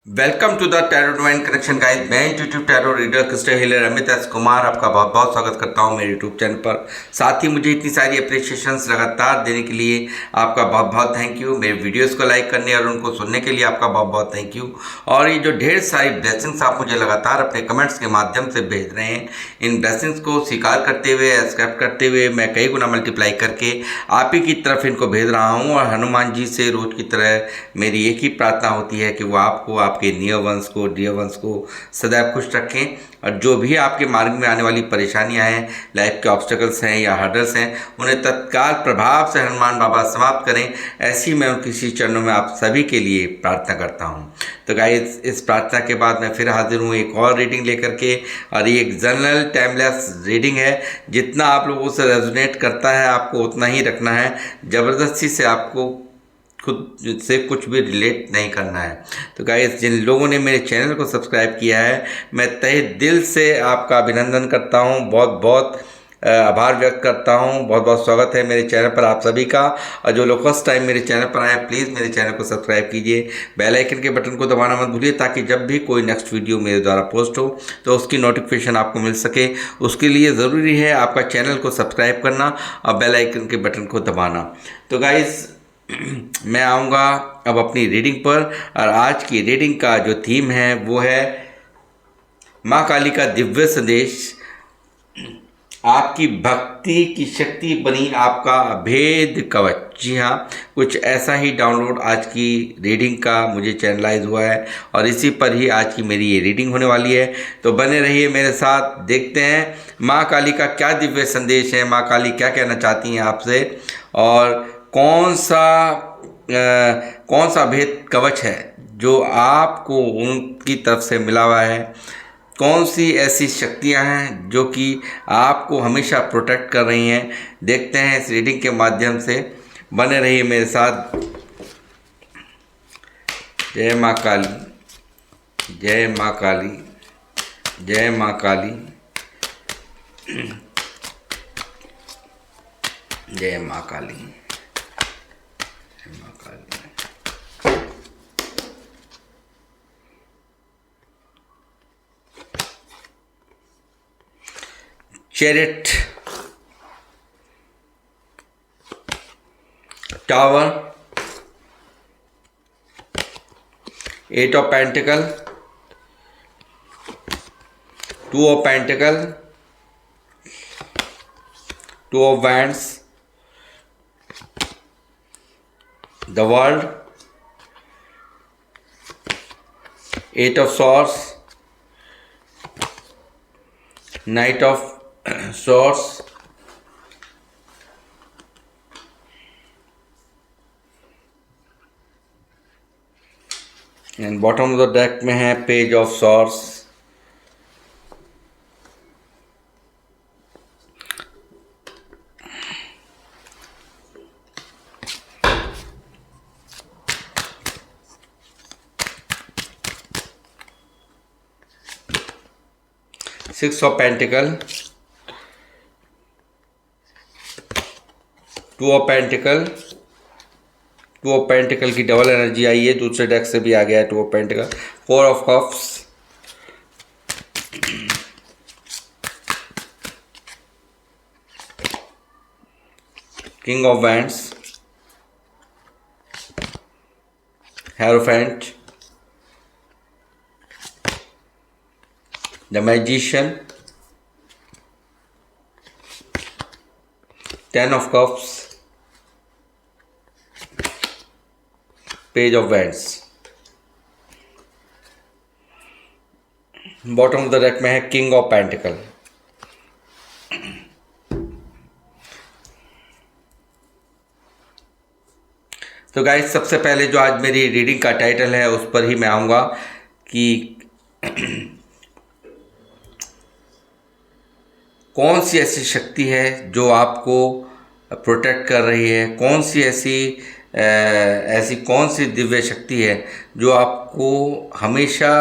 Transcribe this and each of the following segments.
Welcome to the tarot divine connection guys. मैं YouTube tarot reader crystal healer Amit S Kumar आपका बहुत बहुत स्वागत करता हूं मेरे यूट्यूब चैनल पर। साथ ही मुझे इतनी सारी अप्रिशिएशंस लगातार देने के लिए आपका बहुत बहुत थैंक यू। मेरे वीडियोस को लाइक करने और उनको सुनने के लिए आपका बहुत बहुत थैंक यू। और ये जो ढेर सारी ब्लेसिंग्स आप मुझे लगातार अपने कमेंट्स के माध्यम से भेज रहे हैं, इन ब्लेसिंग्स को स्वीकार करते हुए, एक्सेप्ट करते हुए मैं कई गुना मल्टीप्लाई करके आप ही की तरफ इनको भेज रहा हूँ। और हनुमान जी से रोज की तरह मेरी एक ही प्रार्थना होती है कि वो आपको, आपके नियर वंश को, डियर वंश को सदैव खुश रखें। और जो भी आपके मार्ग में आने वाली परेशानियां हैं, लाइफ के ऑब्स्टेकल्स हैं या हर्डल्स हैं, उन्हें तत्काल प्रभाव से हनुमान बाबा समाप्त करें। ऐसी मैं उनकी श्री चरणों में आप सभी के लिए प्रार्थना करता हूं। तो गाइस, इस प्रार्थना के बाद मैं फिर हाजिर हूँ एक और रीडिंग लेकर के। और ये एक जनरल टाइमलेस रीडिंग है। जितना आप लोगों से रेजोनेट करता है आपको उतना ही रखना है। ज़बरदस्ती से आपको खुद से कुछ भी रिलेट नहीं करना है। तो गाइस, जिन लोगों ने मेरे चैनल को सब्सक्राइब किया है, मैं तहे दिल से आपका अभिनंदन करता हूं, बहुत बहुत आभार व्यक्त करता हूं। बहुत बहुत स्वागत है मेरे चैनल पर आप सभी का। और जो लोग फर्स्ट टाइम मेरे चैनल पर आए, प्लीज़ मेरे चैनल को सब्सक्राइब कीजिए, बेल आइकन के बटन को दबाना मत भूलिए, ताकि जब भी कोई नेक्स्ट वीडियो मेरे द्वारा पोस्ट हो तो उसकी नोटिफिकेशन आपको मिल सके। उसके लिए ज़रूरी है आपका चैनल को सब्सक्राइब करना और बेल आइकन के बटन को दबाना। तो गाइस, मैं आऊँगा अब अपनी रीडिंग पर। और आज की रीडिंग का जो थीम है वो है माँ काली का दिव्य संदेश। आपकी भक्ति की शक्ति बनी आपका भेद कवच। जी हाँ, कुछ ऐसा ही डाउनलोड आज की रीडिंग का मुझे चैनलाइज हुआ है और इसी पर ही आज की मेरी ये रीडिंग होने वाली है। तो बने रहिए मेरे साथ, देखते हैं माँ काली का क्या दिव्य संदेश है, माँ काली क्या कहना चाहती हैं आपसे, और कौन सा भेद कवच है जो आपको उनकी तरफ से मिला हुआ है। कौन सी ऐसी शक्तियां हैं जो कि आपको हमेशा प्रोटेक्ट कर रही हैं। देखते हैं इस रीडिंग के माध्यम से। बने रहिए मेरे साथ। जय माँ काली, जय माँ काली, जय माँ काली, जय माँ काली, जय माँ Kali. Chariot, tower, eight of pentacle, two of pentacle, two of wands, the world, eight of swords, knight of swords, and bottom of the deck में है page of swords. Six of pentacle, two of pentacle, two of pentacle की double energy आई है, दूसरे deck से भी आ गया है two of pentacle. Four of cups, king of wands, hierophant, the magician, ten of cups, page of wands. Bottom of the deck में है किंग ऑफ पेंटिकल। तो गाइस, सबसे पहले जो आज मेरी रीडिंग का टाइटल है उस पर ही मैं आऊँगा कि कौन सी ऐसी शक्ति है जो आपको प्रोटेक्ट कर रही है। कौन सी ऐसी कौन सी दिव्य शक्ति है जो आपको हमेशा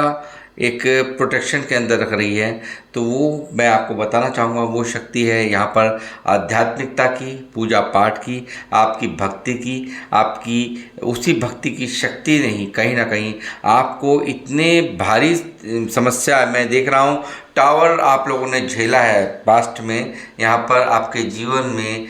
एक प्रोटेक्शन के अंदर रख रही है। तो वो मैं आपको बताना चाहूँगा, वो शक्ति है यहाँ पर आध्यात्मिकता की, पूजा पाठ की, आपकी भक्ति की। आपकी उसी भक्ति की शक्ति ने ही कहीं ना कहीं आपको इतने भारी समस्या मैं देख रहा हूँ, टावर आप लोगों ने झेला है पास्ट में, यहाँ पर आपके जीवन में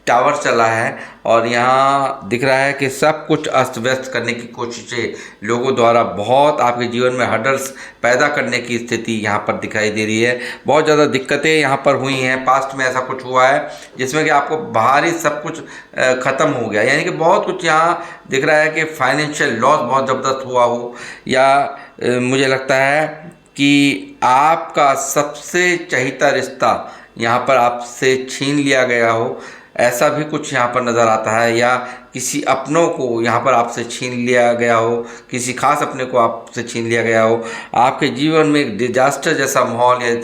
टावर चला है और यहाँ दिख रहा है कि सब कुछ अस्त व्यस्त करने की कोशिशें लोगों द्वारा बहुत आपके जीवन में हर्डल्स पैदा करने की स्थिति यहाँ पर दिखाई दे रही है। बहुत ज़्यादा दिक्कतें यहाँ पर हुई हैं, पास्ट में ऐसा कुछ हुआ है जिसमें कि आपको बाहरी सब कुछ ख़त्म हो गया, यानी कि बहुत कुछ यहाँ दिख रहा है कि फाइनेंशियल लॉस बहुत ज़बरदस्त हुआ हो, या मुझे लगता है कि आपका सबसे चहीता रिश्ता यहाँ पर आपसे छीन लिया गया हो, ऐसा भी कुछ यहाँ पर नज़र आता है। या किसी अपनों को यहाँ पर आपसे छीन लिया गया हो, किसी खास अपने को आपसे छीन लिया गया हो, आपके जीवन में एक डिजास्टर जैसा माहौल या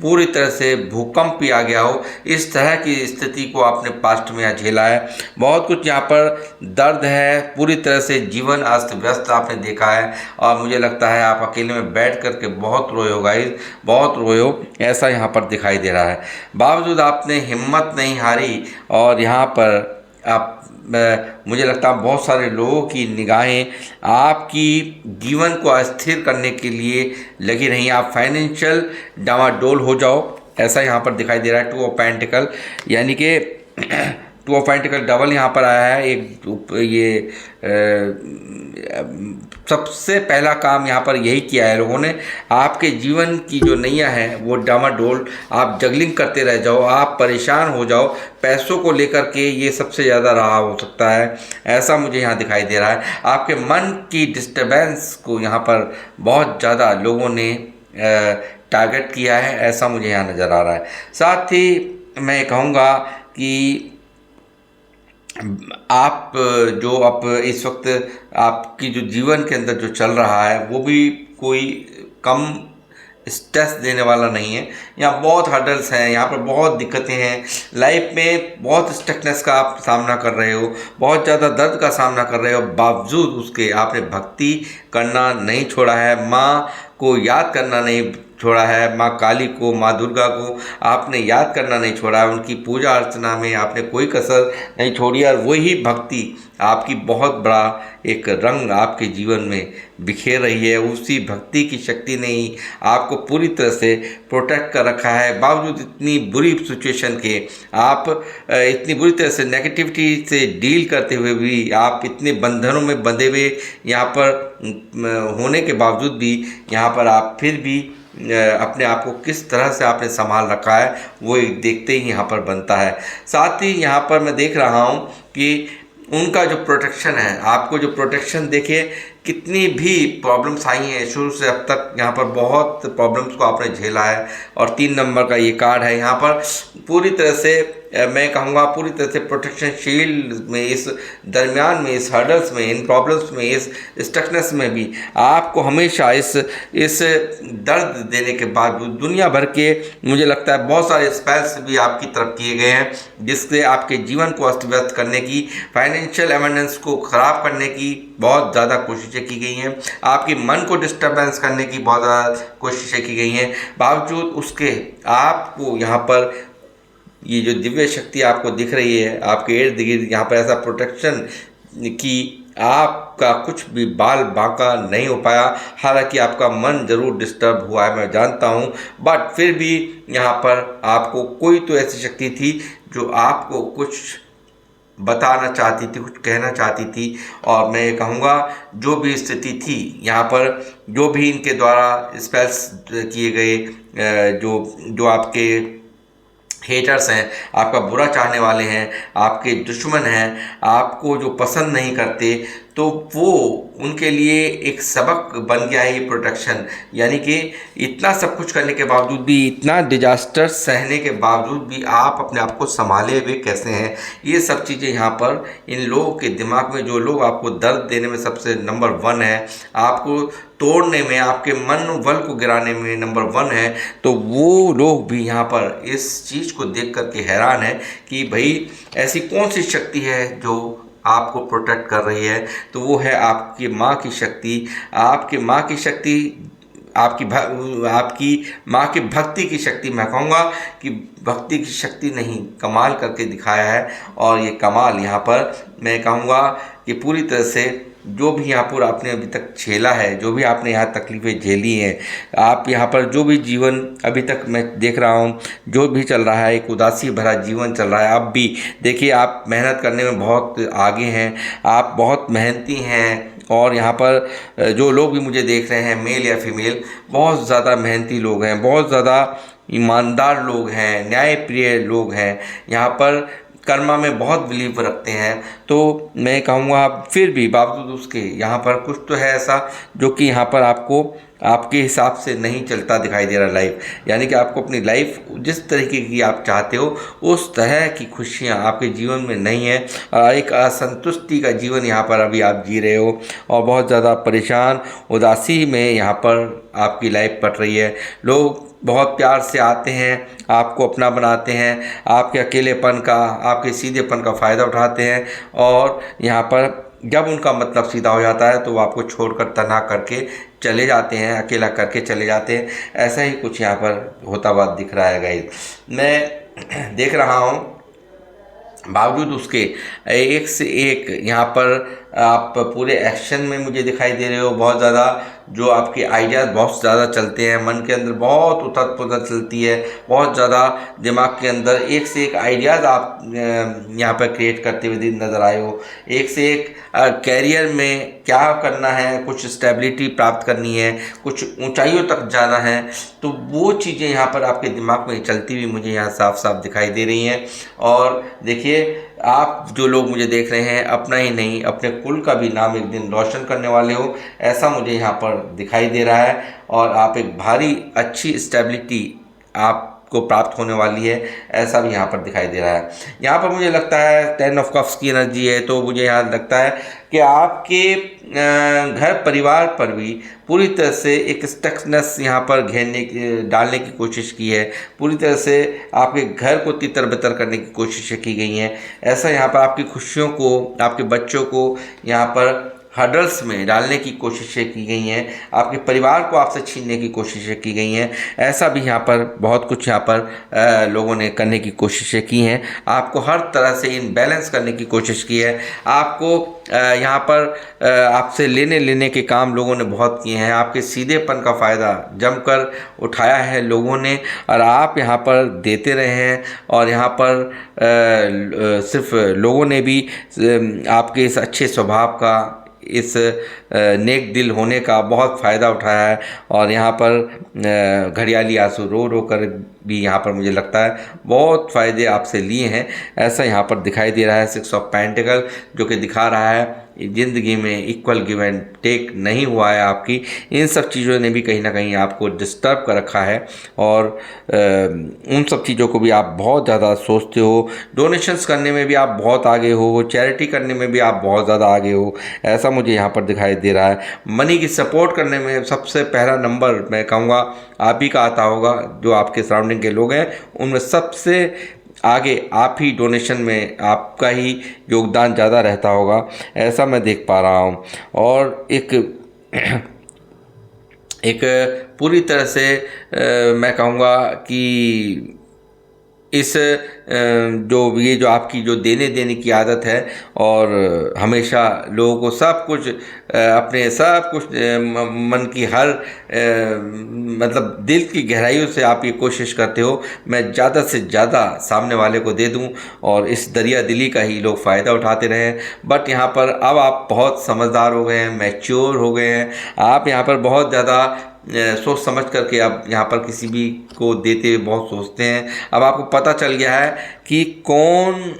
पूरी तरह से भूकंप भी आ गया हो, इस तरह की स्थिति को आपने पास्ट में यहाँ झेला है। बहुत कुछ यहाँ पर दर्द है, पूरी तरह से जीवन अस्त व्यस्त आपने देखा है और मुझे लगता है आप अकेले में बैठ कर के बहुत रोए हो गाइस, बहुत रोए हो, ऐसा यहाँ पर दिखाई दे रहा है। बावजूद आपने हिम्मत नहीं हारी और यहाँ पर आप मुझे लगता है बहुत सारे लोगों की निगाहें आपकी जीवन को अस्थिर करने के लिए लगी रही। आप फाइनेंशियल डामाडोल हो जाओ, ऐसा यहाँ पर दिखाई दे रहा है। 2 ऑफ पेंटिकल, यानी कि 2 ऑफ पेंटिकल डबल यहाँ पर आया है। एक ये सबसे पहला काम यहाँ पर यही किया है लोगों ने, आपके जीवन की जो नैया है वो डामाडोल, आप जगलिंग करते रह जाओ, आप परेशान हो जाओ, पैसों को लेकर के ये सबसे ज़्यादा रहा हो सकता है, ऐसा मुझे यहाँ दिखाई दे रहा है। आपके मन की डिस्टर्बेंस को यहाँ पर बहुत ज़्यादा लोगों ने टारगेट किया है, ऐसा मुझे यहाँ नज़र आ रहा है। साथ ही मैं कहूँगा कि आप जो अब इस वक्त आपकी जो जीवन के अंदर जो चल रहा है वो भी कोई कम स्ट्रेस देने वाला नहीं है। यहाँ बहुत हर्डल्स हैं, यहाँ पर बहुत दिक्कतें हैं लाइफ में, बहुत स्टकनेस का आप सामना कर रहे हो, बहुत ज़्यादा दर्द का सामना कर रहे हो, बावजूद उसके आपने भक्ति करना नहीं छोड़ा है, माँ को याद करना नहीं छोड़ा है, माँ काली को, माँ दुर्गा को आपने याद करना नहीं छोड़ा है, उनकी पूजा अर्चना में आपने कोई कसर नहीं छोड़ी और वही भक्ति आपकी बहुत बड़ा एक रंग आपके जीवन में बिखेर रही है। उसी भक्ति की शक्ति ने ही आपको पूरी तरह से प्रोटेक्ट कर रखा है। बावजूद इतनी बुरी सिचुएशन के, आप इतनी बुरी तरह से नेगेटिविटी से डील करते हुए भी, आप इतने बंधनों में बंधे हुए यहाँ पर होने के बावजूद भी यहाँ पर आप फिर भी अपने आप को किस तरह से आपने संभाल रखा है वो देखते ही यहाँ पर बनता है। साथ ही यहाँ पर मैं देख रहा हूँ कि उनका जो प्रोटेक्शन है, आपको जो प्रोटेक्शन देखिए, कितनी भी प्रॉब्लम्स आई हैं शुरू से अब तक, यहाँ पर बहुत प्रॉब्लम्स को आपने झेला है और 3 नंबर का ये कार्ड है। यहाँ पर पूरी तरह से मैं कहूँगा पूरी तरह से प्रोटेक्शन शील्ड में, इस दरमियान में, इस हर्डल्स में, इन प्रॉब्लम्स में, इस स्टकनेस में भी आपको हमेशा इस दर्द देने के बाद दुनिया भर के मुझे लगता है बहुत सारे स्पेल्स भी आपकी तरफ किए गए हैं, जिससे आपके जीवन को अस्त व्यस्त करने की, फाइनेंशियल एबंडेंस को ख़राब करने की बहुत ज़्यादा कोशिशें की गई हैं, आपके मन को डिस्टर्बेंस करने की बहुत ज़्यादा कोशिशें की गई हैं। बावजूद उसके आपको यहाँ पर ये जो दिव्य शक्ति आपको दिख रही है, आपके इर्द गिर्द यहाँ पर ऐसा प्रोटेक्शन कि आपका कुछ भी बाल बांका नहीं हो पाया। हालांकि आपका मन ज़रूर डिस्टर्ब हुआ है, मैं जानता हूँ, बट फिर भी यहाँ पर आपको कोई तो ऐसी शक्ति थी जो आपको कुछ बताना चाहती थी, कुछ कहना चाहती थी। और मैं ये कहूँगा जो भी स्थिति थी यहाँ पर, जो भी इनके द्वारा स्पेल्स किए गए, जो आपके हेटर्स हैं, आपका बुरा चाहने वाले हैं, आपके दुश्मन हैं, आपको जो पसंद नहीं करते, तो वो उनके लिए एक सबक बन गया है ये प्रोटेक्शन। यानी कि इतना सब कुछ करने के बावजूद भी, इतना डिजास्टर सहने के बावजूद भी आप अपने आप को संभाले हुए कैसे हैं, ये सब चीज़ें यहाँ पर इन लोगों के दिमाग में, जो लोग आपको दर्द देने में सबसे नंबर 1 है, आपको तोड़ने में, आपके मन बल को गिराने में नंबर 1 है, तो वो लोग भी यहाँ पर इस चीज़ को देख कर के हैरान है कि भाई ऐसी कौन सी शक्ति है जो आपको प्रोटेक्ट कर रही है। तो वो है आपकी माँ की शक्ति। आपकी माँ की शक्ति आपकी माँ की भक्ति की शक्ति, मैं कहूँगा कि भक्ति की शक्ति नहीं, कमाल करके दिखाया है। और ये कमाल यहाँ पर मैं कहूँगा कि पूरी तरह से जो भी यहाँ पर आपने अभी तक झेला है, जो भी आपने यहाँ तकलीफ़ें झेली हैं, आप यहाँ पर जो भी जीवन अभी तक मैं देख रहा हूँ, जो भी चल रहा है, एक उदासी भरा जीवन चल रहा है। अब भी देखिए, आप मेहनत करने में बहुत आगे हैं, आप बहुत मेहनती हैं। और यहाँ पर जो लोग भी मुझे देख रहे हैं, मेल या फीमेल, बहुत ज़्यादा मेहनती लोग हैं, बहुत ज़्यादा ईमानदार लोग हैं, न्यायप्रिय लोग हैं, यहाँ पर कर्मा में बहुत बिलीव रखते हैं। तो मैं कहूँगा फिर भी बावजूद उसके यहाँ पर कुछ तो है ऐसा जो कि यहाँ पर आपको आपके हिसाब से नहीं चलता दिखाई दे रहा लाइफ। यानी कि आपको अपनी लाइफ जिस तरीके की आप चाहते हो उस तरह की खुशियाँ आपके जीवन में नहीं है, और एक असंतुष्टि का जीवन यहाँ पर अभी आप जी रहे हो, और बहुत ज़्यादा परेशान उदासी में यहाँ पर आपकी लाइफ कट रही है। लोग बहुत प्यार से आते हैं, आपको अपना बनाते हैं, आपके अकेलेपन का, आपके सीधेपन का फ़ायदा उठाते हैं, और यहाँ पर जब उनका मतलब सीधा हो जाता है तो वो आपको छोड़कर तनहा करके चले जाते हैं, अकेला करके चले जाते हैं। ऐसा ही कुछ यहाँ पर होता हुआ दिख रहा है गाइस। मैं देख रहा हूँ बावजूद उसके एक से एक यहाँ पर आप पूरे एक्शन में मुझे दिखाई दे रहे हो। बहुत ज़्यादा जो आपके आइडियाज़ बहुत ज़्यादा चलते हैं, मन के अंदर बहुत उथल पुथल चलती है, बहुत ज़्यादा दिमाग के अंदर एक से एक आइडियाज़ आप यहाँ पर क्रिएट करते हुए नज़र आए हो। एक से एक कैरियर में क्या करना है, कुछ स्टेबिलिटी प्राप्त करनी है, कुछ ऊंचाइयों तक जाना है, तो वो चीज़ें यहाँ पर आपके दिमाग में चलती हुई मुझे यहाँ साफ साफ दिखाई दे रही हैं। और देखिए, आप जो लोग मुझे देख रहे हैं, अपना ही नहीं अपने कुल का भी नाम एक दिन रोशन करने वाले हो, ऐसा मुझे यहाँ पर दिखाई दे रहा है। और आप एक भारी अच्छी स्टेबिलिटी आपको प्राप्त होने वाली है, ऐसा भी यहाँ पर दिखाई दे रहा है। यहाँ पर मुझे लगता है 10 ऑफ कप्स की एनर्जी है, तो मुझे यहाँ लगता है कि आपके घर परिवार पर भी पूरी तरह से एक स्टकनेस यहाँ पर डालने की कोशिश की है। पूरी तरह से आपके घर को तितर बितर करने की कोशिशें की गई हैं। ऐसा यहाँ पर आपकी खुशियों को, आपके बच्चों को यहाँ पर हर्डल्स में डालने की कोशिशें की गई हैं, आपके परिवार को आपसे छीनने की कोशिशें की गई हैं। ऐसा भी यहाँ पर बहुत कुछ यहाँ पर लोगों ने करने की कोशिशें की हैं। आपको हर तरह से इनबैलेंस करने की कोशिश की है। आपको यहाँ पर आपसे लेने के काम लोगों ने बहुत किए हैं। आपके सीधेपन का फ़ायदा जमकर उठाया है लोगों ने, और आप यहाँ पर देते रहे हैं। और यहाँ पर सिर्फ लोगों ने भी आपके इस अच्छे स्वभाव का, इस नेक दिल होने का बहुत फ़ायदा उठाया है। और यहाँ पर घड़ियाली आंसू रो रो कर भी यहाँ पर मुझे लगता है बहुत फ़ायदे आपसे लिए हैं, ऐसा यहाँ पर दिखाई दे रहा है। 6 ऑफ पेंटिकल जो कि दिखा रहा है ज़िंदगी में इक्वल गिव एंड टेक नहीं हुआ है आपकी। इन सब चीज़ों ने भी कहीं ना कहीं आपको डिस्टर्ब कर रखा है, और उन सब चीज़ों को भी आप बहुत ज़्यादा सोचते हो। डोनेशंस करने में भी आप बहुत आगे हो, चैरिटी करने में भी आप बहुत ज़्यादा आगे हो, ऐसा मुझे यहाँ पर दिखाई दे रहा है। मनी की सपोर्ट करने में सबसे पहला नंबर मैं कहूँगा आप ही का आता होगा। जो आपके सराउंडिंग के लोग हैं उनमें सबसे आगे आप ही, डोनेशन में आपका ही योगदान ज़्यादा रहता होगा, ऐसा मैं देख पा रहा हूँ। और एक पूरी तरह से मैं कहूँगा कि इस जो आपकी जो देने की आदत है, और हमेशा लोगों को सब कुछ अपने सब कुछ मन की हर मतलब दिल की गहराइयों से आप ये कोशिश करते हो मैं ज़्यादा से ज़्यादा सामने वाले को दे दूं, और इस दरिया दिली का ही लोग फ़ायदा उठाते रहें। बट यहाँ पर अब आप बहुत समझदार हो गए हैं, मैच्योर हो गए हैं। आप यहाँ पर बहुत ज़्यादा सोच समझ करके अब यहाँ पर किसी भी को देते हुए बहुत सोचते हैं। अब आपको पता चल गया है कि कौन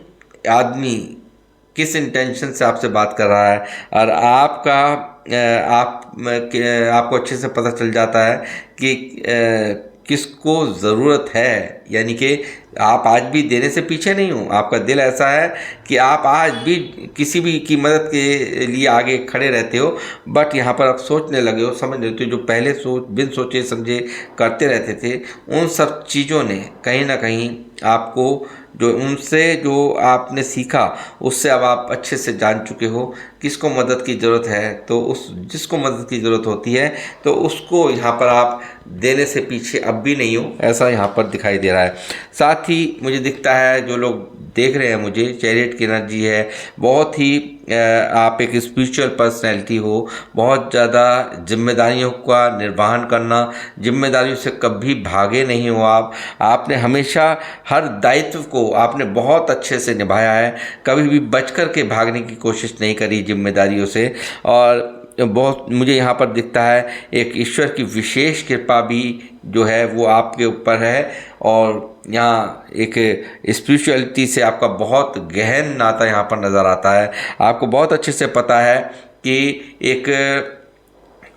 आदमी किस इंटेंशन से आपसे बात कर रहा है, और आपको अच्छे से पता चल जाता है कि किसको ज़रूरत है। यानी कि आप आज भी देने से पीछे नहीं हो, आपका दिल ऐसा है कि आप आज भी किसी भी की मदद के लिए आगे खड़े रहते हो। बट यहाँ पर आप सोचने लगे हो, समझ लेते हो, जो पहले बिन सोचे समझे करते रहते थे, उन सब चीज़ों ने कहीं ना कहीं आपको, जो उनसे जो आपने सीखा उससे अब आप अच्छे से जान चुके हो किसको मदद की ज़रूरत है, तो उस जिसको मदद की ज़रूरत होती है तो उसको यहाँ पर आप देने से पीछे अब भी नहीं हो, ऐसा यहाँ पर दिखाई दे रहा है। साथ ही मुझे दिखता है, जो लोग देख रहे हैं मुझे, चैरियट की एनर्जी है, बहुत ही आप एक स्पिरिचुअल पर्सनैलिटी हो, बहुत ज़्यादा जिम्मेदारियों का निर्वहन करना, जिम्मेदारियों से कभी भागे नहीं हो आप, आपने हमेशा हर दायित्व को आपने बहुत अच्छे से निभाया है, कभी भी बच कर के भागने की कोशिश नहीं करी जिम्मेदारियों से। और बहुत मुझे यहाँ पर दिखता है एक ईश्वर की विशेष कृपा भी जो है वो आपके ऊपर है, और यहाँ एक स्पिरिचुअलिटी से आपका बहुत गहन नाता यहाँ पर नज़र आता है। आपको बहुत अच्छे से पता है कि एक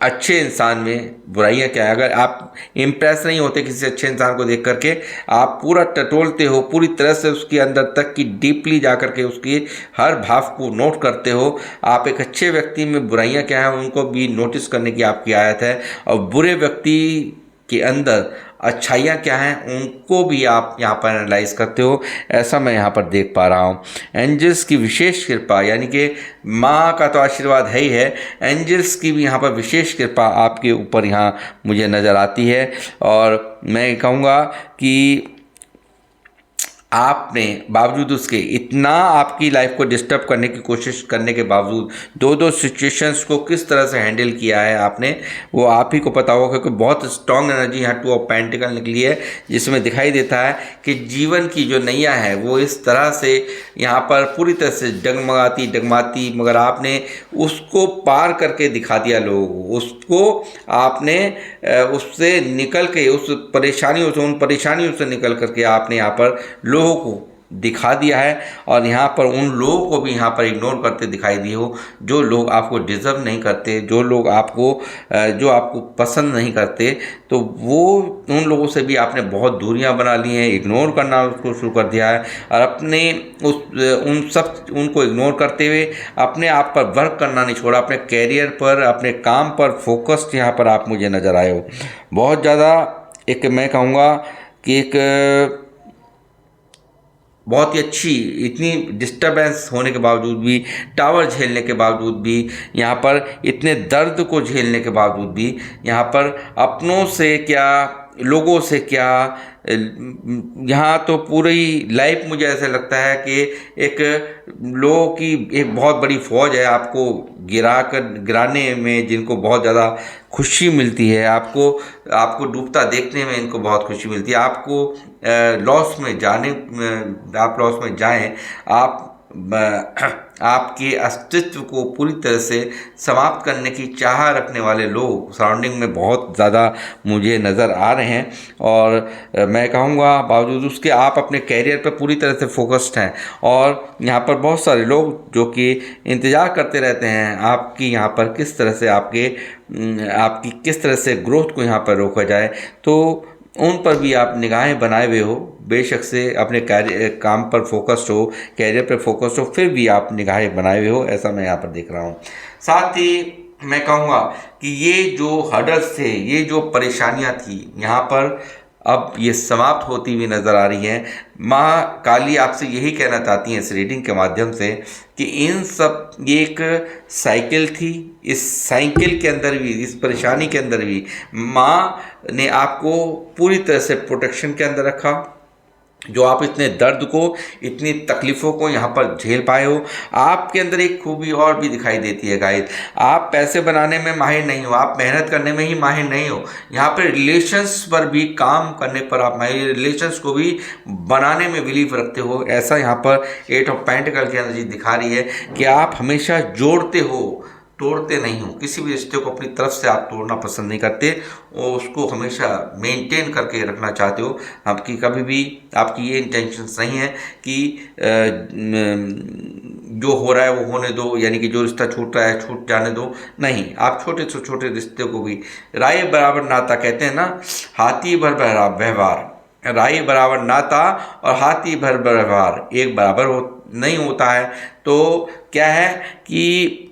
अच्छे इंसान में बुराइयां क्या है। अगर आप इम्प्रेस नहीं होते किसी अच्छे इंसान को देख करके, आप पूरा टटोलते हो, पूरी तरह से उसके अंदर तक की डीपली जा करके उसकी हर भाव को नोट करते हो। आप एक अच्छे व्यक्ति में बुराइयां क्या हैं उनको भी नोटिस करने की आपकी आदत है, और बुरे व्यक्ति के अंदर अच्छाइयाँ क्या हैं उनको भी आप यहाँ पर एनालाइज करते हो, ऐसा मैं यहाँ पर देख पा रहा हूँ। एंजल्स की विशेष कृपा, यानी कि माँ का तो आशीर्वाद है ही है, एंजल्स की भी यहाँ पर विशेष कृपा आपके ऊपर यहाँ मुझे नज़र आती है। और मैं कहूँगा कि आपने बावजूद उसके इतना आपकी लाइफ को डिस्टर्ब करने की कोशिश करने के बावजूद दो सिचुएशंस को किस तरह से हैंडल किया है आपने, वो आप ही को पता होगा, क्योंकि बहुत स्ट्रॉन्ग एनर्जी यहाँ 2 ऑफ पेंटिकल निकली है, जिसमें दिखाई देता है कि जीवन की जो नैया है वो इस तरह से यहाँ पर पूरी तरह से डगमाती, मगर आपने उसको पार करके दिखा दिया लोगों को, उसको आपने उससे निकल के, उन परेशानियों से निकल करके आपने यहाँ पर लोगों को दिखा दिया है। और यहाँ पर उन लोगों को भी यहाँ पर इग्नोर करते दिखाई दिए हो, जो लोग आपको डिज़र्व नहीं करते, जो लोग जो आपको पसंद नहीं करते, तो वो उन लोगों से भी आपने बहुत दूरियां बना ली हैं, इग्नोर करना उसको शुरू कर दिया है। और अपने उनको इग्नोर करते हुए अपने आप पर वर्क करना नहीं छोड़ा, अपने कैरियर पर, अपने काम पर फोकस्ड यहाँ पर आप मुझे नज़र आए हो बहुत ज़्यादा। एक मैं कहूँगा कि एक बहुत ही अच्छी, इतनी डिस्टरबेंस होने के बावजूद भी, टावर झेलने के बावजूद भी, यहाँ पर इतने दर्द को झेलने के बावजूद भी, यहाँ पर अपनों से क्या, लोगों से क्या, यहाँ तो पूरी लाइफ मुझे ऐसा लगता है कि एक लोगों की एक बहुत बड़ी फौज है आपको गिराने में, जिनको बहुत ज़्यादा खुशी मिलती है, आपको डूबता देखने में इनको बहुत खुशी मिलती है। आपको लॉस में जाएं, आप आपके अस्तित्व को पूरी तरह से समाप्त करने की चाह रखने वाले लोग सराउंडिंग में बहुत ज़्यादा मुझे नज़र आ रहे हैं। और मैं कहूँगा बावजूद उसके आप अपने कैरियर पर पूरी तरह से फोकस्ड हैं, और यहाँ पर बहुत सारे लोग जो कि इंतज़ार करते रहते हैं आपकी यहाँ पर किस तरह से आपकी किस तरह से ग्रोथ को यहाँ पर रोका जाए, तो उन पर भी आप निगाहें बनाए हुए हो। बेशक से अपने काम पर फोकस्ड हो, कैरियर पर फोकस्ड हो, फिर भी आप निगाहें बनाए हुए हो, ऐसा मैं यहाँ पर देख रहा हूँ। साथ ही मैं कहूँगा कि ये जो हर्डल्स थे, ये जो परेशानियाँ थी, यहाँ पर अब ये समाप्त होती हुई नज़र आ रही हैं। माँ काली आपसे यही कहना चाहती हैं इस रीडिंग के माध्यम से कि ये एक साइकिल थी, इस साइकिल के अंदर भी, इस परेशानी के अंदर भी माँ ने आपको पूरी तरह से प्रोटेक्शन के अंदर रखा। जो आप इतने दर्द को, इतनी तकलीफ़ों को यहाँ पर झेल पाए हो। आपके अंदर एक खूबी और भी दिखाई देती है गाइस, आप पैसे बनाने में माहिर नहीं हो, आप मेहनत करने में ही माहिर नहीं हो, यहाँ पर रिलेशंस पर भी काम करने पर आप माहिर, रिलेशंस को भी बनाने में बिलीव रखते हो। ऐसा यहाँ पर 8 ऑफ पेंटिकल की एनर्जी दिखा रही है कि आप हमेशा जोड़ते हो, तोड़ते नहीं हो। किसी भी रिश्ते को अपनी तरफ से आप तोड़ना पसंद नहीं करते और उसको हमेशा मेंटेन करके रखना चाहते हो। आपकी कभी भी आपकी ये इंटेंशंस नहीं है कि जो हो रहा है वो होने दो, यानी कि जो रिश्ता छूट रहा है छूट जाने दो। नहीं, आप छोटे से छोटे रिश्ते को भी राय बराबर नाता कहते हैं ना, हाथी भर व्यवहार, राई बराबर नाता और हाथी भर व्यवहार एक बराबर नहीं होता है। तो क्या है कि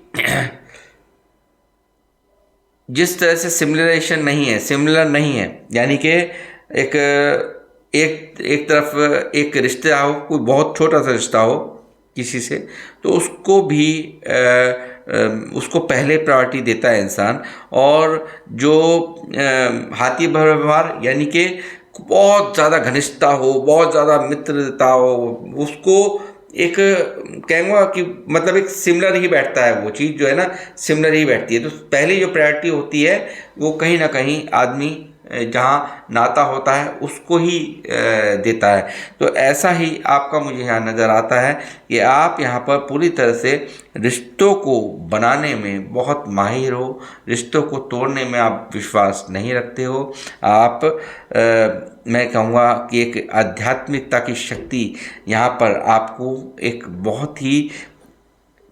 जिस तरह से सिमिलरेशन नहीं है, सिमिलर नहीं है, यानी कि एक एक एक तरफ एक रिश्ता हो, कोई बहुत छोटा सा रिश्ता हो किसी से, तो उसको भी उसको पहले प्रायोरिटी देता है इंसान। और जो हाथी भर व्यवहार यानी कि बहुत ज़्यादा घनिष्ठता हो, बहुत ज़्यादा मित्रता हो, उसको एक कहूँगा कि मतलब एक सिमिलर ही बैठता है, वो चीज़ जो है ना सिमिलर ही बैठती है। तो पहली जो प्रायोरिटी होती है वो कहीं ना कहीं आदमी जहाँ नाता होता है उसको ही देता है। तो ऐसा ही आपका मुझे यहाँ नज़र आता है कि आप यहाँ पर पूरी तरह से रिश्तों को बनाने में बहुत माहिर हो, रिश्तों को तोड़ने में आप विश्वास नहीं रखते हो। आप मैं कहूँगा कि एक आध्यात्मिकता की शक्ति यहाँ पर आपको एक बहुत ही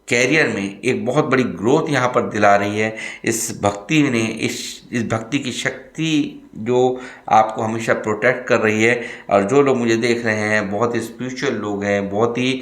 कैरियर में एक बहुत बड़ी ग्रोथ यहाँ पर दिला रही है। इस भक्ति ने इस भक्ति की शक्ति जो आपको हमेशा प्रोटेक्ट कर रही है। और जो लोग मुझे देख रहे हैं बहुत ही स्पिरिचुअल लोग हैं, बहुत ही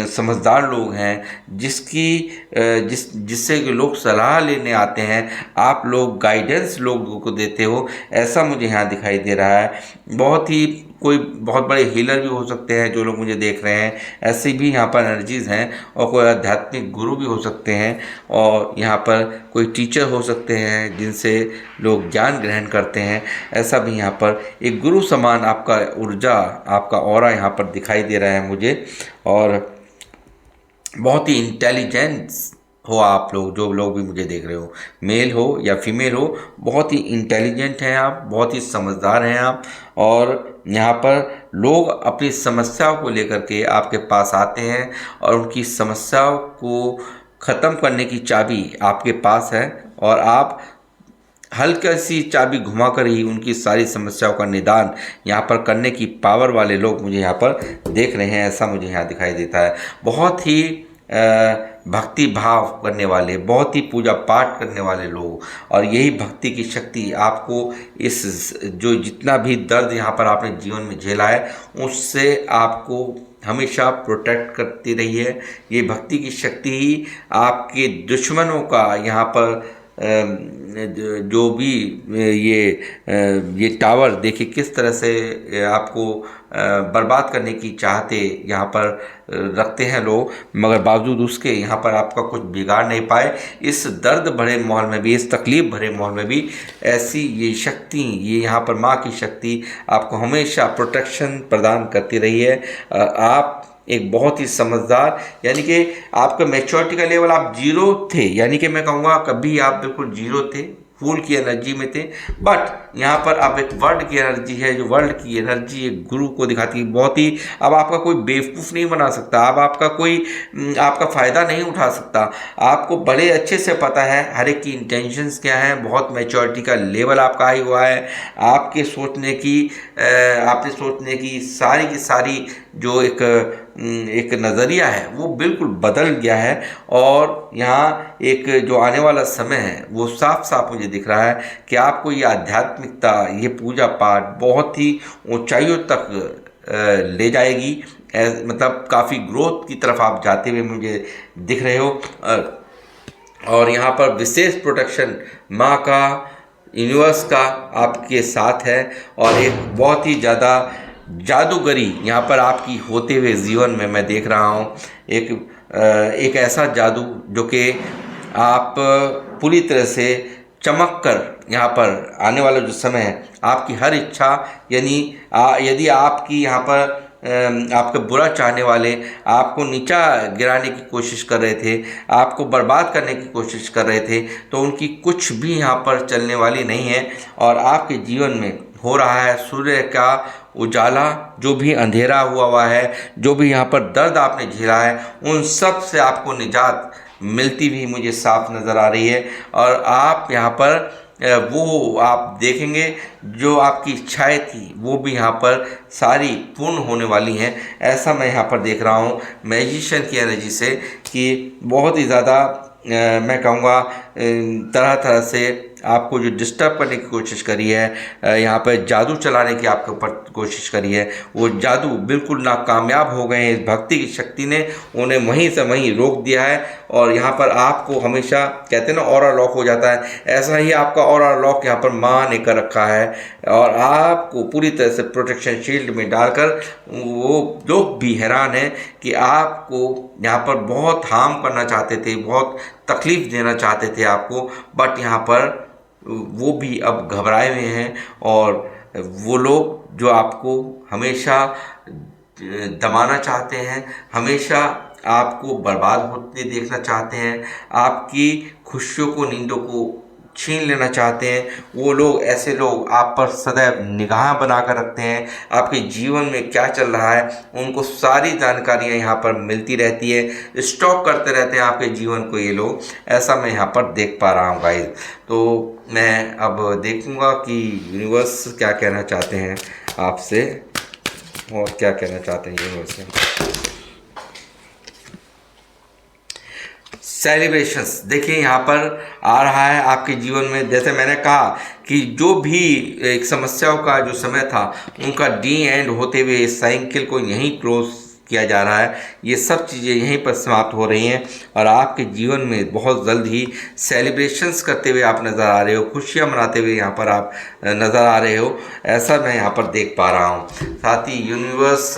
समझदार लोग हैं, जिससे कि लोग सलाह लेने आते हैं, आप लोग गाइडेंस लोगों को देते हो, ऐसा मुझे यहाँ दिखाई दे रहा है। बहुत ही कोई बहुत बड़े हीलर भी हो सकते हैं जो लोग मुझे देख रहे हैं, ऐसी भी यहाँ पर एनर्जीज़ हैं। और कोई आध्यात्मिक गुरु भी हो सकते हैं, और यहाँ पर कोई टीचर हो सकते हैं जिनसे लोग ज्ञान ग्रहण करते हैं। ऐसा भी यहाँ पर एक गुरु समान आपका ऊर्जा, आपका ऑरा यहाँ पर दिखाई दे रहा है मुझे। और बहुत ही इंटेलिजेंस हो आप लोग, जो लोग भी मुझे देख रहे हो, मेल हो या फीमेल हो, बहुत ही इंटेलिजेंट हैं आप, बहुत ही समझदार हैं आप। और यहाँ पर लोग अपनी समस्याओं को लेकर के आपके पास आते हैं और उनकी समस्याओं को ख़त्म करने की चाबी आपके पास है, और आप हल्की सी चाबी घुमाकर ही उनकी सारी समस्याओं का निदान यहाँ पर करने की पावर वाले लोग मुझे यहाँ पर देख रहे हैं, ऐसा मुझे यहाँ दिखाई देता है। बहुत ही भक्ति भाव करने वाले, बहुत ही पूजा पाठ करने वाले लोग, और यही भक्ति की शक्ति आपको इस जो जितना भी दर्द यहाँ पर आपने जीवन में झेला है उससे आपको हमेशा प्रोटेक्ट करती रही है। ये भक्ति की शक्ति ही आपके दुश्मनों का यहाँ पर जो भी ये टावर देखिए किस तरह से आपको बर्बाद करने की चाहते यहाँ पर रखते हैं लोग, मगर बावजूद उसके यहाँ पर आपका कुछ बिगाड़ नहीं पाए। इस दर्द भरे माहौल में भी, इस तकलीफ़ भरे माहौल में भी ऐसी ये शक्ति, ये यहाँ पर माँ की शक्ति आपको हमेशा प्रोटेक्शन प्रदान करती रही है। आप एक बहुत ही समझदार, यानी कि आपका मैच्योरिटी का लेवल आप जीरो थे, यानी कि मैं कहूँगा कभी आप बिल्कुल जीरो थे, फूल की एनर्जी में थे, बट यहाँ पर अब एक वर्ल्ड की एनर्जी है, जो वर्ल्ड की एनर्जी एक गुरु को दिखाती है। बहुत ही अब आपका कोई बेवकूफ़ नहीं बना सकता, अब आपका कोई आपका फ़ायदा नहीं उठा सकता। आपको बड़े अच्छे से पता है हर एक की इंटेंशंस क्या है, बहुत मैच्योरिटी का लेवल आपका हाई हुआ है। आपके सोचने की सारी जो एक नज़रिया है वो बिल्कुल बदल गया है। और यहाँ एक जो आने वाला समय है वो साफ साफ मुझे दिख रहा है कि आपको ये आध्यात्मिकता, ये पूजा पाठ बहुत ही ऊंचाइयों तक ले जाएगी। मतलब काफ़ी ग्रोथ की तरफ आप जाते हुए मुझे दिख रहे हो। और यहाँ पर विशेष प्रोटेक्शन माँ का, यूनिवर्स का आपके साथ है। और एक बहुत ही ज़्यादा जादूगरी यहाँ पर आपकी होते हुए जीवन में मैं देख रहा हूँ। एक ऐसा जादू जो कि आप पूरी तरह से चमक कर यहाँ पर आने वाला जो समय है आपकी हर इच्छा, यानी यदि आपकी यहाँ पर आपके बुरा चाहने वाले आपको नीचा गिराने की कोशिश कर रहे थे, आपको बर्बाद करने की कोशिश कर रहे थे, तो उनकी कुछ भी यहाँ पर चलने वाली नहीं है। और आपके जीवन में हो रहा है सूर्य का उजाला, जो भी अंधेरा हुआ है, जो भी यहाँ पर दर्द आपने झेला है, उन सब से आपको निजात मिलती भी मुझे साफ नज़र आ रही है। और आप यहाँ पर वो आप देखेंगे जो आपकी इच्छाएं थी वो भी यहाँ पर सारी पूर्ण होने वाली हैं, ऐसा मैं यहाँ पर देख रहा हूँ मैजिशियन की एनर्जी से। कि बहुत ही ज़्यादा मैं कहूँगा तरह तरह से आपको जो डिस्टर्ब करने की कोशिश करी है, यहाँ पर जादू चलाने की आपके ऊपर कोशिश करी है, वो जादू बिल्कुल नाकामयाब हो गए हैं। इस भक्ति की शक्ति ने उन्हें वहीं से वहीं रोक दिया है और यहाँ पर आपको हमेशा कहते हैं ना ऑरा लॉक हो जाता है, ऐसा ही आपका ऑरा लॉक यहाँ पर माँ ने कर रखा है और आपको पूरी तरह से प्रोटेक्शन शील्ड में डालकर वो लोग भी हैरान हैं कि आपको यहाँ पर बहुत हार्म करना चाहते थे, बहुत तकलीफ़ देना चाहते थे आपको, बट यहाँ पर वो भी अब घबराए हुए हैं और वो लोग जो आपको हमेशा दबाना चाहते हैं, हमेशा आपको बर्बाद होते देखना चाहते हैं, आपकी खुशियों को, नींदों को छीन लेना चाहते हैं, वो लोग, ऐसे लोग आप पर सदैव निगाह बना कर रखते हैं। आपके जीवन में क्या चल रहा है उनको सारी जानकारियाँ यहाँ पर मिलती रहती है, स्टॉक करते रहते हैं आपके जीवन को ये लोग, ऐसा मैं यहाँ पर देख पा रहा हूँ गाइस। तो मैं अब देखूँगा कि यूनिवर्स क्या कहना चाहते हैं आपसे और क्या कहना चाहते हैं यूनिवर्स से। सेलिब्रेशंस देखिए यहाँ पर आ रहा है आपके जीवन में। जैसे मैंने कहा कि जो भी एक समस्याओं का जो समय था उनका डी एंड होते हुए इस साइकिल को यहीं क्लोज किया जा रहा है, ये सब चीज़ें यहीं पर समाप्त हो रही हैं और आपके जीवन में बहुत जल्द ही सेलिब्रेशंस करते हुए आप नज़र आ रहे हो, खुशियाँ मनाते हुए यहाँ पर आप नज़र आ रहे हो, ऐसा मैं यहाँ पर देख पा रहा हूँ। साथ ही यूनिवर्स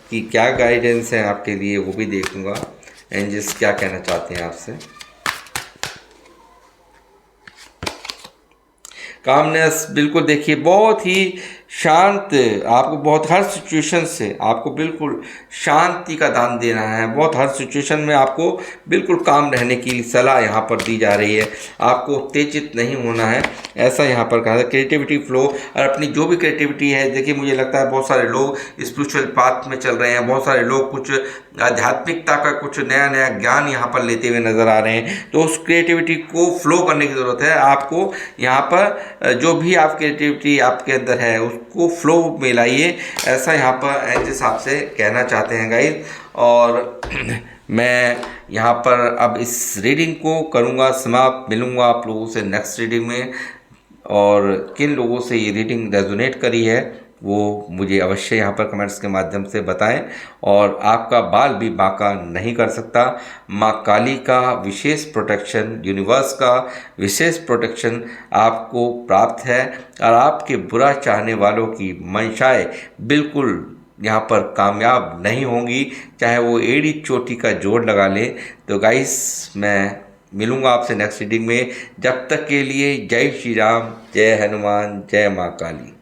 की क्या गाइडेंस है आपके लिए वो भी देखूँगा, एंजल्स क्या कहना चाहते हैं आपसे। कामनेस बिल्कुल देखिए बहुत ही शांत, आपको बहुत हर सिचुएशन से आपको बिल्कुल शांति का दान देना है, बहुत हर सिचुएशन में आपको बिल्कुल काम रहने की सलाह यहाँ पर दी जा रही है, आपको उत्तेजित नहीं होना है, ऐसा यहाँ पर कहा है। क्रिएटिविटी फ्लो और अपनी जो भी क्रिएटिविटी है, देखिए मुझे लगता है बहुत सारे लोग स्पिरिचुअल पाथ में चल रहे हैं, बहुत सारे लोग कुछ आध्यात्मिकता का कुछ नया नया ज्ञान यहाँ पर लेते हुए नज़र आ रहे हैं, तो उस क्रिएटिविटी को फ्लो करने की ज़रूरत है आपको। यहाँ पर जो भी आप क्रिएटिविटी आपके अंदर है उसको फ्लो में लाइए, ऐसा यहाँ पर एंजल्स आपसे कहना चाहते हैं गाइस। और मैं यहाँ पर अब इस रीडिंग को करूँगा समाप्त, मिलूँगा आप लोगों से नेक्स्ट रीडिंग में, और किन लोगों से ये रीडिंग रेजोनेट करी है वो मुझे अवश्य यहाँ पर कमेंट्स के माध्यम से बताएं। और आपका बाल भी बांका नहीं कर सकता, माँ काली का विशेष प्रोटेक्शन, यूनिवर्स का विशेष प्रोटेक्शन आपको प्राप्त है और आपके बुरा चाहने वालों की मंशाएं बिल्कुल यहाँ पर कामयाब नहीं होंगी, चाहे वो एड़ी चोटी का जोड़ लगा लें। तो गाइस मैं मिलूँगा आपसे नेक्स्ट रीडिंग में, जब तक के लिए जय श्री राम, जय हनुमान, जय माँ काली।